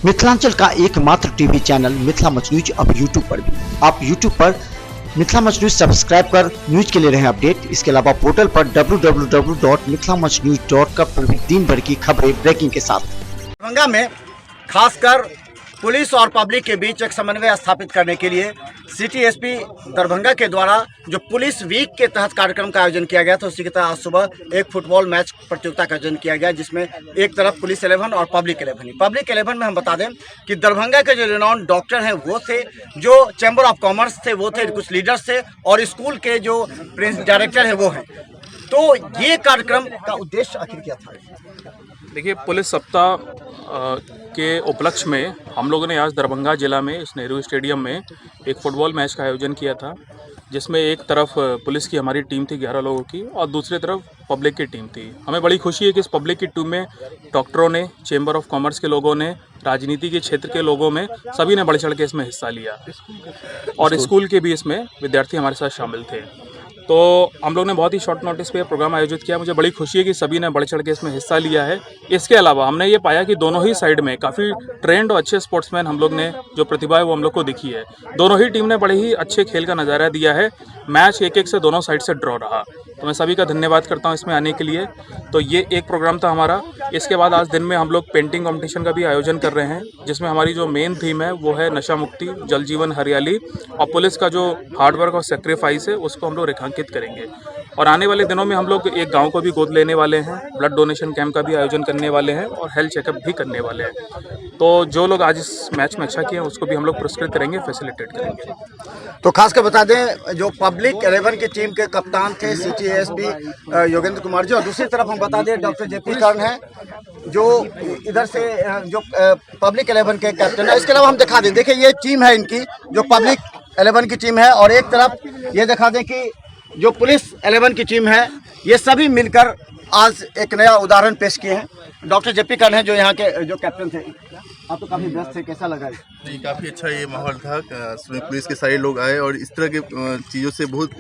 मिथिलांचल का एकमात्र TV channel Mithila much news अब यूट्यूब पर भी। आप यूट्यूब पर मिथिला मच न्यूज सब्सक्राइब कर न्यूज के लिए रहे अपडेट। इसके अलावा पोर्टल पर www.mithilamachnews.com पर भी दिन भर की खबरें ब्रेकिंग के साथ। दरभंगा में खासकर पुलिस और पब्लिक के बीच एक समन्वय स्थापित करने के लिए सिटी एसपी दरभंगा के द्वारा जो पुलिस वीक के तहत कार्यक्रम का आयोजन किया गया था, उसी के तहत आज सुबह एक फुटबॉल मैच प्रतियोगिता का आयोजन किया गया, जिसमें एक तरफ पुलिस 11 और पब्लिक 11। पब्लिक 11 में हम बता दें कि दरभंगा के जो रिनाउंड डॉक्टर हैं वो थे, जो चैम्बर ऑफ कॉमर्स थे वो थे, कुछ लीडर्स थे और स्कूल के जो प्रिंस डायरेक्टर हैं वो हैं। तो ये कार्यक्रम का उद्देश्य आखिर क्या था? देखिए, पुलिस सप्ताह के उपलक्ष्य में हम लोगों ने आज दरभंगा जिला में इस नेहरू स्टेडियम में एक फ़ुटबॉल मैच का आयोजन किया था, जिसमें एक तरफ पुलिस की हमारी टीम थी 11 लोगों की और दूसरी तरफ पब्लिक की टीम थी। हमें बड़ी खुशी है कि इस पब्लिक की टीम में डॉक्टरों ने, चेंबर ऑफ कॉमर्स के लोगों ने, राजनीति के क्षेत्र के लोगों में, सभी ने बढ़ चढ़ के इसमें हिस्सा लिया और स्कूल के भी इसमें विद्यार्थी हमारे साथ शामिल थे। तो हम लोग ने बहुत ही शॉर्ट नोटिस पे प्रोग्राम आयोजित किया। मुझे बड़ी खुशी है कि सभी ने बढ़ चढ़ के इसमें हिस्सा लिया है। इसके अलावा हमने ये पाया कि दोनों ही साइड में काफ़ी ट्रेंड और अच्छे स्पोर्ट्समैन हम लोग ने जो प्रतिभा है वो हम लोग को दिखी है। दोनों ही टीम ने बड़े ही अच्छे खेल का नज़ारा दिया है। मैच 1-1 से दोनों साइड से ड्रॉ रहा, तो मैं सभी का धन्यवाद करता हूँ इसमें आने के लिए। तो ये एक प्रोग्राम था हमारा। इसके बाद आज दिन में हम लोग पेंटिंग कंपटीशन का भी आयोजन कर रहे हैं, जिसमें हमारी जो मेन थीम है वो है नशा मुक्ति, जल जीवन, हरियाली और पुलिस का जो हार्डवर्क और सेक्रीफाइस है उसको हम लोग रेखांकित करेंगे। और आने वाले दिनों में हम लोग एक गांव को भी गोद लेने वाले हैं, ब्लड डोनेशन कैंप का भी आयोजन करने वाले हैं और हेल्थ चेकअप भी करने वाले हैं। तो जो लोग आज इस मैच में अच्छा किए उसको भी हम लोग पुरस्कृत करेंगे, फैसिलिटेट करेंगे। तो खासकर बता दें, जो पब्लिक 11 की टीम के कप्तान थे सिटी एसपी योगेंद्र कुमार जी, और दूसरी तरफ हम बता दें डॉक्टर जेपी कर्ण हैं जो इधर से जो पब्लिक 11 के कैप्टन है। इसके अलावा हम दिखा दें, देखिए ये टीम है इनकी जो पब्लिक 11 की टीम है, और एक तरफ ये दिखा दें कि जो पुलिस 11 की टीम है, ये सभी मिलकर आज एक नया उदाहरण पेश किए हैं। डॉक्टर जेपी कर्ण हैं जो यहाँ के जो कैप्टन थे। आप तो काफ़ी व्यस्त थे, कैसा लगा? जी, काफ़ी अच्छा ये माहौल था। इसमें पुलिस के सारे लोग आए और इस तरह के चीज़ों से बहुत,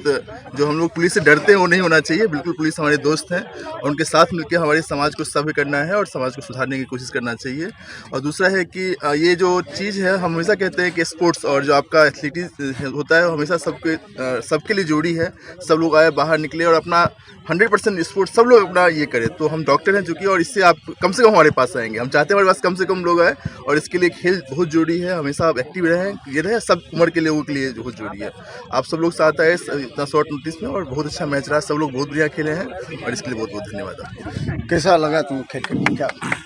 जो हम लोग पुलिस से डरते हैं वो नहीं होना चाहिए। बिल्कुल पुलिस हमारे दोस्त हैं और उनके साथ मिलकर हमारे समाज को सभ्य करना है और समाज को सुधारने की कोशिश करना चाहिए। और दूसरा है कि ये जो चीज़ है, हम हमेशा कहते हैं कि स्पोर्ट्स और जो आपका एथलेटिक्स होता है वो हमेशा सबके लिए जोड़ी है। सब लोग आए, बाहर निकले और अपना 100% स्पोर्ट्स सब लोग अपना ये करें। तो हम डॉक्टर हैं चूँकि, और इससे आप कम से कम हमारे पास आएंगे। हम चाहते हैं हमारे पास कम से कम लोग आए और इसके लिए खेल बहुत जरूरी है। हमेशा आप एक्टिव रहें, ये रहे सब उम्र के लोगों के लिए बहुत जरूरी है। आप सब लोग साथ आए इतना शॉर्ट नोटिस में और बहुत अच्छा मैच रहा। सब लोग बहुत बढ़िया खेले हैं और इसके लिए बहुत बहुत धन्यवाद आपको। कैसा लगा तुम खेल के?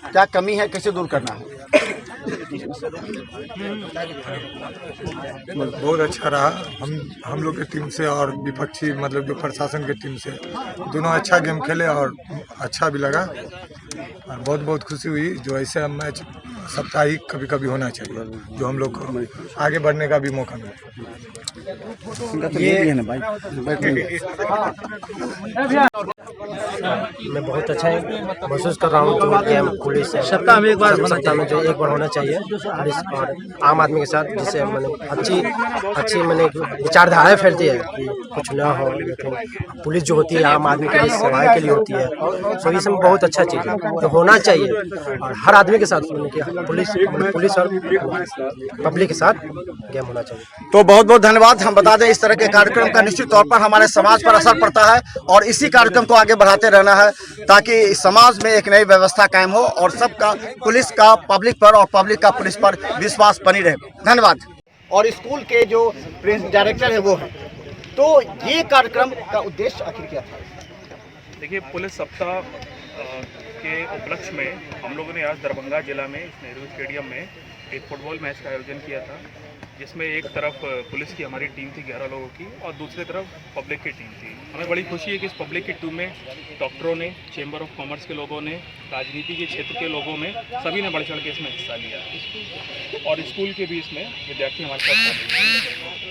क्या कमी है, कैसे दूर करना है? बहुत अच्छा रहा। हम लोग की टीम से और विपक्षी मतलब जो प्रशासन की टीम से दोनों अच्छा गेम खेले और अच्छा भी लगा और बहुत बहुत खुशी हुई। जो ऐसे मैच साप्ताहिक कभी कभी होना चाहिए, जो हम लोग को आगे बढ़ने का भी मौका मिले। मैं बहुत अच्छा महसूस कर रहा हूँ जो गेम पुलिस सप्ताह में एक बार होना चाहिए पुलिस और आम आदमी के साथ, जिससे मैंने अच्छी मैंने विचारधाराएं फैलती है कि कुछ ना हो, लेकिन पुलिस जो होती है आम आदमी के लिए सेवाएं के लिए होती है। तो ये सब बहुत अच्छा चीज़ है जो होना चाहिए और हर आदमी के साथ पुलिस और पब्लिक के साथ गेम होना चाहिए। तो बहुत बहुत धन्यवाद। हम बता दें, इस तरह के कार्यक्रम का निश्चित तौर पर हमारे समाज पर असर पड़ता है और इसी कार्यक्रम को आगे बढ़ाते रहना है ताकि समाज में एक नई व्यवस्था कायम हो और सबका पुलिस का पब्लिक पर और पब्लिक का पुलिस पर विश्वास बनी रहे। धन्यवाद। और स्कूल के जो प्रिंस डायरेक्टर है वो है। तो ये कार्यक्रम का उद्देश्य आखिर क्या था? देखिए, पुलिस सप्ताह के उपलक्ष्य में हम लोगों ने आज दरभंगा जिला में इस नेहरू स्टेडियम में एक फुटबॉल मैच का आयोजन किया था, जिसमें एक तरफ पुलिस की हमारी टीम थी 11 लोगों की और दूसरी तरफ पब्लिक की टीम थी। हमें बड़ी खुशी है कि इस पब्लिक की टीम में डॉक्टरों ने, चेंबर ऑफ कॉमर्स के लोगों ने, राजनीति के क्षेत्र के लोगों में, सभी ने बढ़ चढ़ के इसमें हिस्सा लिया और स्कूल के भी इसमें विद्यार्थी हमारे साथ शामिल हैं।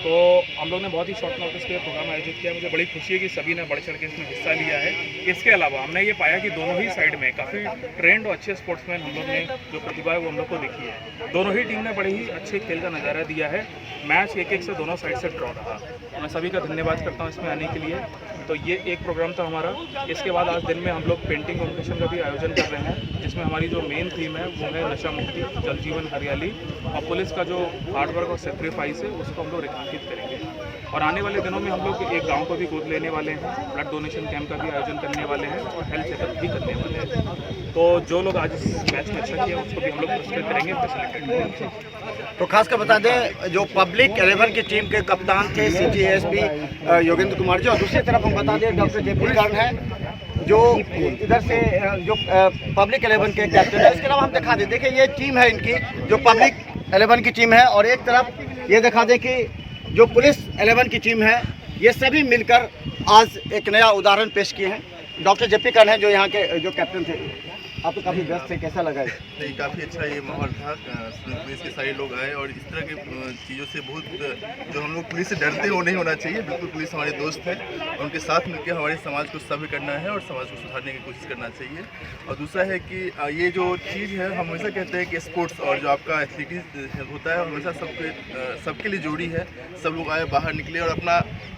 तो हम लोग ने बहुत ही शॉर्ट नोटिस पे प्रोग्राम आयोजित किया। मुझे बड़ी खुशी है कि सभी ने बढ़ चढ़ के इसमें हिस्सा लिया है। इसके अलावा हमने ये पाया कि दोनों ही साइड में काफ़ी ट्रेंड और अच्छे स्पोर्ट्समैन हम लोग ने जो प्रतिभा है वो हम लोग को दिखी है। दोनों ही टीम ने बड़े ही अच्छे खेल का नज़ारा दिया है। मैच 1-1 से दोनों साइड से ड्रॉ रहा, तो मैं सभी का धन्यवाद करता हूँ इसमें आने के लिए। तो ये एक प्रोग्राम था हमारा। इसके बाद आज दिन में हम लोग पेंटिंग कॉम्पिटिशन का भी आयोजन कर रहे हैं, जिसमें हमारी जो मेन थीम है वो है नशा मुक्ति, जल जीवन हरियाली, और पुलिस का जो हार्डवर्क और सेक्रीफाइस है उसको हम लोग रेखांकित करेंगे। और आने वाले दिनों में हम लोग एक गांव को भी गोद लेने वाले हैं, ब्लड डोनेशन कैंप का भी आयोजन करने वाले हैं और हेल्थ चेकअप भी करने वाले हैं। तो जो लोग आज इस मैच में अच्छा किया उसको भी हम लोग पुरस्कृत करेंगे, फैसिलिटेट करेंगे। तो खासकर बता दें जो पब्लिक 11 की टीम के कप्तान थे सिटी एसपी योगेंद्र कुमार जी, और दूसरी तरफ हम बता दें डॉक्टर जेपी कर्ण है जो इधर से जो पब्लिक 11 के कैप्टन है। इसके अलावा हम दिखा दें, देखिए ये टीम है इनकी जो पब्लिक 11 की टीम है, और एक तरफ ये दिखा दें कि जो पुलिस 11 की टीम है, ये सभी मिलकर आज एक नया उदाहरण पेश किए हैं। डॉक्टर जेपी कर्ण है जो यहाँ के जो कैप्टन थे, आप तो काफ़ी व्यस्त थे, कैसा लगा? नहीं, काफ़ी अच्छा ये माहौल था। पुलिस के सारे लोग आए और इस तरह की चीज़ों से बहुत जो हम लोग पुलिस से डरते हैं वो नहीं होना चाहिए। बिल्कुल पुलिस हमारे दोस्त हैं और उनके साथ मिलकर हमारे समाज को सभ्य करना है और समाज को सुधारने की कोशिश करना चाहिए। और दूसरा है कि ये जो चीज़ है, हम हमेशा कहते हैं कि स्पोर्ट्स और जो आपका एथलीटिक्स होता है हमेशा सबके लिए जरूरी है। सब लोग आए, बाहर निकले और अपना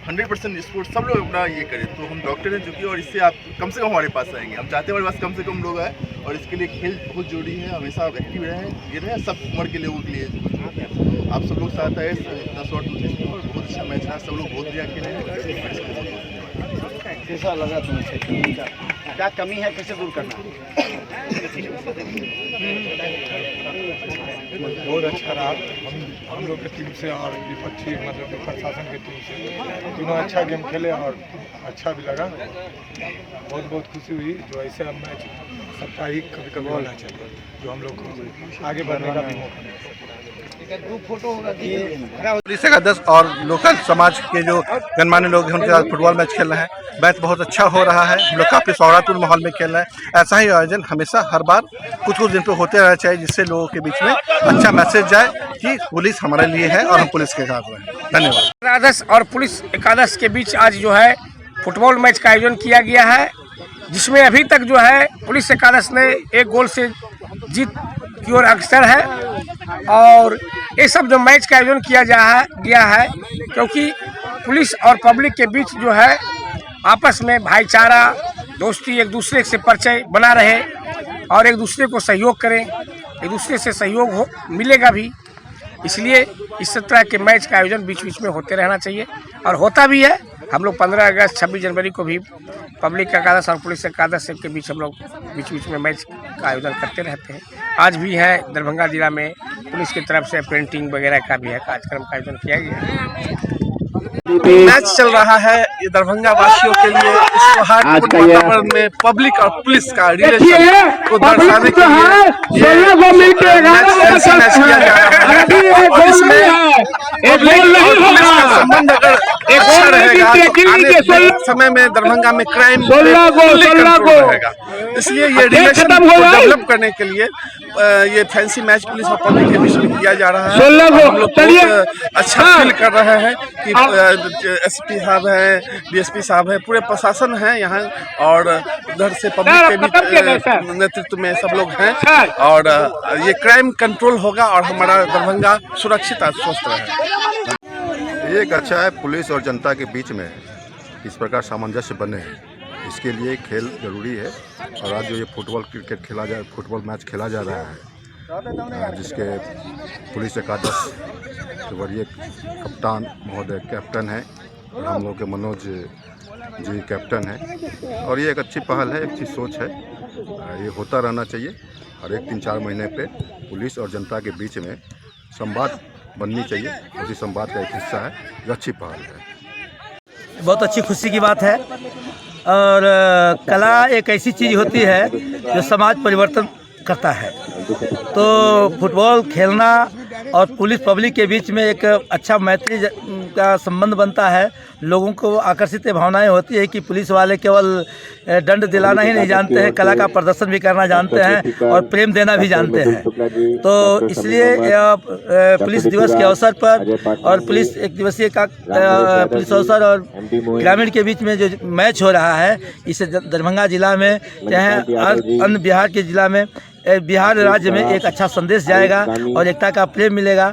100% स्पोर्ट्स सब लोग अपना ये करें। तो हम डॉक्टर हैं चूँकि, और इससे आप कम से कम हमारे पास आएंगे। हम चाहते हैं हमारे पास कम से कम लोग आए, और इसके लिए खेल बहुत जरूरी है। हमेशा आप एक्टिव रहें, ये रहें, सब उम्र के लोगों के लिए। आप सब लोग साथ आए, इतना शॉर्ट नोटिस में, और बहुत अच्छा मैच रहा, सब लोग बहुत बढ़िया खेले हैं। कैसा लगा तुम्हें? क्या कमी है, कैसे दूर करना? बहुत अच्छा रहा। हम लोग की टीम से और विपक्षी मतलब जो प्रशासन की टीम से दोनों अच्छा गेम खेले और अच्छा भी लगा। बहुत खुशी हुई। जो ऐसे मैच साप्ताहिक कभी कभी होना चाहिए, जो हम लोग को आगे बढ़ने का भी मौका मिले। पुलिस का 10 और लोकल समाज के जो गणमान्य लोग हैं उनके साथ फुटबॉल मैच खेल रहे हैं। मैच बहुत अच्छा हो रहा है, हम लोग काफ़ी सौहार्दपूर्ण माहौल में खेल रहे हैं। ऐसा ही आयोजन हमेशा हर बार कुछ दिन पे होते रहना चाहिए, जिससे लोगों के बीच में अच्छा मैसेज जाए कि पुलिस हमारे लिए है और हम पुलिस के साथ हैं। धन्यवाद। एकादश और पुलिस एकादश के बीच आज जो है फुटबॉल मैच का आयोजन किया गया है, जिसमें अभी तक जो है पुलिस एकादश ने 1 गोल से जीत की ओर अग्रसर है। और ये सब जो मैच का आयोजन किया गया है क्योंकि पुलिस और पब्लिक के बीच जो है आपस में भाईचारा, दोस्ती, एक दूसरे से परिचय बना रहे और एक दूसरे को सहयोग करें, एक दूसरे से सहयोग मिलेगा भी। इसलिए इस तरह के मैच का आयोजन बीच बीच में होते रहना चाहिए और होता भी है। हम लोग 15 अगस्त 26 जनवरी को भी पब्लिक एकादश और पुलिस एकादश के बीच हम लोग बीच बीच में मैच का आयोजन करते रहते हैं। आज भी है दरभंगा जिला में पुलिस की तरफ से पेंटिंग वगैरह का भी है कार्यक्रम का आयोजन किया गया है। मैच चल रहा है ये दरभंगा वासियों के लिए। इस सौहार्दपूर्ण वातावरण में पब्लिक और पुलिस का रिलेशन को दर्शाने के लिए ये मैच किया जा रहा है। और इसमें पब्लिक और पुलिस का संबंध अगर अच्छा रहेगा तो आने वाले समय में दरभंगा में क्राइम कंट्रोल रहेगा। इसलिए ये रिलेशन को डेवलप करने के लिए ये फैंसी मैच पुलिस और पब्लिक के बीच में किया जा रहा है। हम लोग बहुत अच्छा फील कर रहे हैं कि एसपी साहब हैं, डीएसपी साहब हैं, पूरे प्रशासन है यहाँ और उधर से पब्लिक के बीच नेतृत्व में सब लोग हैं और ये क्राइम कंट्रोल होगा और हमारा दरभंगा सुरक्षित और स्वस्थ रहेगा। ये एक अच्छा है, पुलिस और जनता के बीच में इस प्रकार सामंजस्य बने, इसके लिए खेल जरूरी है। और आज जो ये फुटबॉल मैच खेला जा रहा है, जिसके पुलिस एकादश के वरीय कप्तान महोदय कैप्टन है और हम लोग के मनोज जी कैप्टन है, और ये एक अच्छी पहल है, एक अच्छी सोच है। ये होता रहना चाहिए। हर एक 3-4 महीने पे पुलिस और जनता के बीच में संवाद बननी चाहिए, उसी संवाद का एक हिस्सा है। ये अच्छी पहल है, बहुत अच्छी खुशी की बात है। और कला एक ऐसी चीज़ होती है जो समाज परिवर्तन करता है। तो फुटबॉल खेलना और पुलिस पब्लिक के बीच में एक अच्छा मैत्री का संबंध बनता है। लोगों को आकर्षित भावनाएं होती है कि पुलिस वाले केवल दंड दिलाना ही नहीं जानते हैं, कला का प्रदर्शन भी करना जानते हैं और प्रेम देना भी जानते हैं। तो इसलिए पुलिस दिवस के अवसर पर और पुलिस एक दिवसीय का पुलिस अवसर और ग्रामीण के बीच में जो मैच हो रहा है, इससे दरभंगा जिला में चाहे अन्य बिहार के जिला में, बिहार राज्य में एक अच्छा संदेश जाएगा और एकता का प्रेम मिलेगा।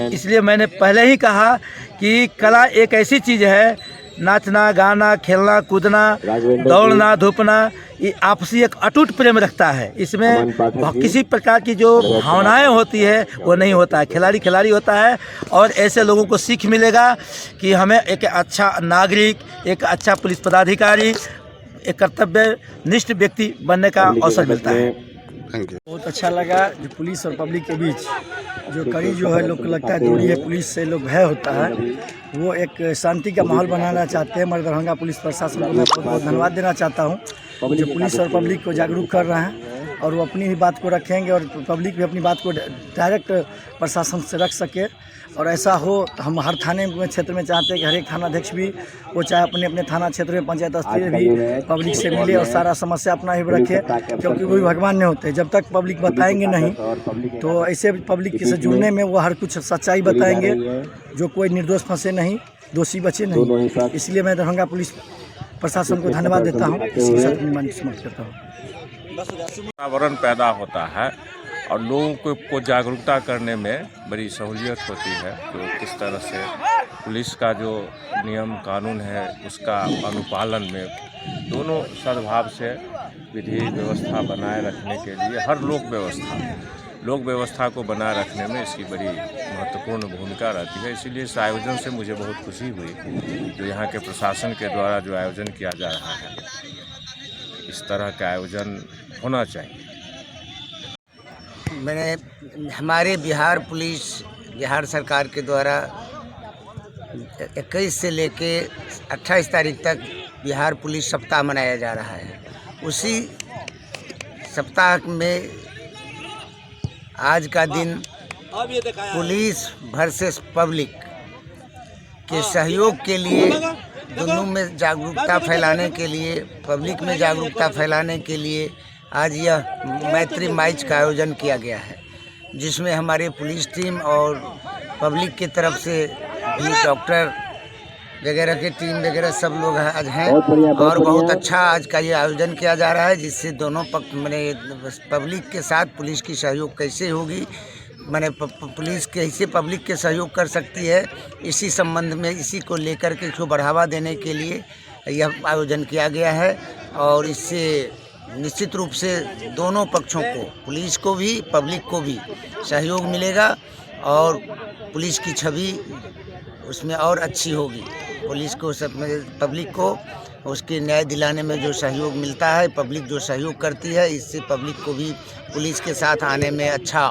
इसलिए मैंने पहले ही कहा कि कला एक ऐसी चीज़ है, नाचना गाना खेलना कूदना दौड़ना धूपना ये आपसी एक अटूट प्रेम रखता है। इसमें किसी प्रकार की जो भावनाएं होती है वो नहीं होता है। खिलाड़ी खिलाड़ी होता है और ऐसे लोगों को सीख मिलेगा कि हमें एक अच्छा नागरिक, एक अच्छा पुलिस पदाधिकारी, एक कर्तव्यनिष्ठ व्यक्ति बनने का अवसर मिलता है। बहुत अच्छा लगा जो पुलिस और पब्लिक के बीच जो कड़ी जो है लोग को लगता है दूरी है, पुलिस से लोग भय होता है, वो एक शांति का माहौल बनाना चाहते हैं। मैं दरभंगा पुलिस प्रशासन को मैं बहुत बहुत धन्यवाद देना चाहता हूँ जो पुलिस और पब्लिक को जागरूक कर रहे हैं और वो अपनी ही बात को रखेंगे और पब्लिक भी अपनी बात को डायरेक्ट प्रशासन से रख सके। और ऐसा हो हम हर थाने में क्षेत्र में चाहते हैं कि हर एक थानाध्यक्ष भी वो चाहे अपने अपने थाना क्षेत्र में पंचायत स्तर भी पब्लिक से मिले और सारा समस्या अपना ही रखे, क्योंकि वो भी भगवान नहीं होते। जब तक पब्लिक बताएंगे नहीं तो ऐसे पब्लिक से जुड़ने में वो हर कुछ सच्चाई बताएंगे, जो कोई निर्दोष फंसे नहीं, दोषी बचे नहीं। इसलिए मैं दरभंगा पुलिस प्रशासन को धन्यवाद देता हूँ, इसी के साथ मैं समर्पित करता हूँ। वातावरण पैदा होता है और लोगों को जागरूकता करने में बड़ी सहूलियत होती है। तो किस तरह से पुलिस का जो नियम कानून है उसका अनुपालन में दोनों सद्भाव से विधि व्यवस्था बनाए रखने के लिए हर लोक व्यवस्था को बनाए रखने में इसकी बड़ी महत्वपूर्ण भूमिका रहती है। इसीलिए इस आयोजन से मुझे बहुत खुशी हुई जो यहाँ के प्रशासन के द्वारा जो आयोजन किया जा रहा है। इस तरह का आयोजन होना चाहिए। मैंने हमारे बिहार पुलिस बिहार सरकार के द्वारा 21 से लेके 28 तारीख तक बिहार पुलिस सप्ताह मनाया जा रहा है। उसी सप्ताह में आज का दिन पुलिस वर्सेस पब्लिक के सहयोग के लिए, दोनों में जागरूकता फैलाने के लिए, पब्लिक में जागरूकता फैलाने के लिए आज यह मैत्री मैच का आयोजन किया गया है, जिसमें हमारे पुलिस टीम और पब्लिक की तरफ से भी डॉक्टर वगैरह की टीम वगैरह सब लोग आज हैं और बहुत अच्छा आज का ये आयोजन किया जा रहा है, जिससे दोनों पक्ष मैंने पब्लिक के साथ पुलिस की सहयोग कैसे होगी, मैंने पुलिस कैसे पब्लिक के सहयोग कर सकती है, इसी संबंध में इसी को लेकर के इसको बढ़ावा देने के लिए यह आयोजन किया गया है। और इससे निश्चित रूप से दोनों पक्षों को, पुलिस को भी पब्लिक को भी सहयोग मिलेगा और पुलिस की छवि उसमें और अच्छी होगी। पुलिस को सब पब्लिक को उसके न्याय दिलाने में जो सहयोग मिलता है, पब्लिक जो सहयोग करती है, इससे पब्लिक को भी पुलिस के साथ आने में अच्छा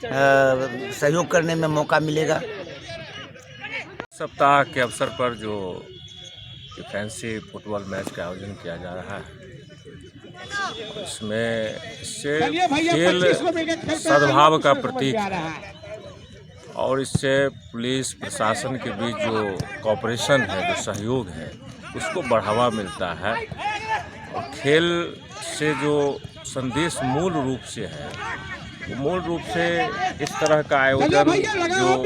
सहयोग करने में मौका मिलेगा। सप्ताह के अवसर पर जो फैंसी फुटबॉल मैच का आयोजन किया जा रहा है, इससे खेल सद्भाव का प्रतीक है और इससे पुलिस प्रशासन के बीच जो कॉपरेशन है, जो सहयोग है, उसको बढ़ावा मिलता है। और खेल से जो संदेश मूल रूप से है, वो मूल रूप से इस तरह का आयोजन जो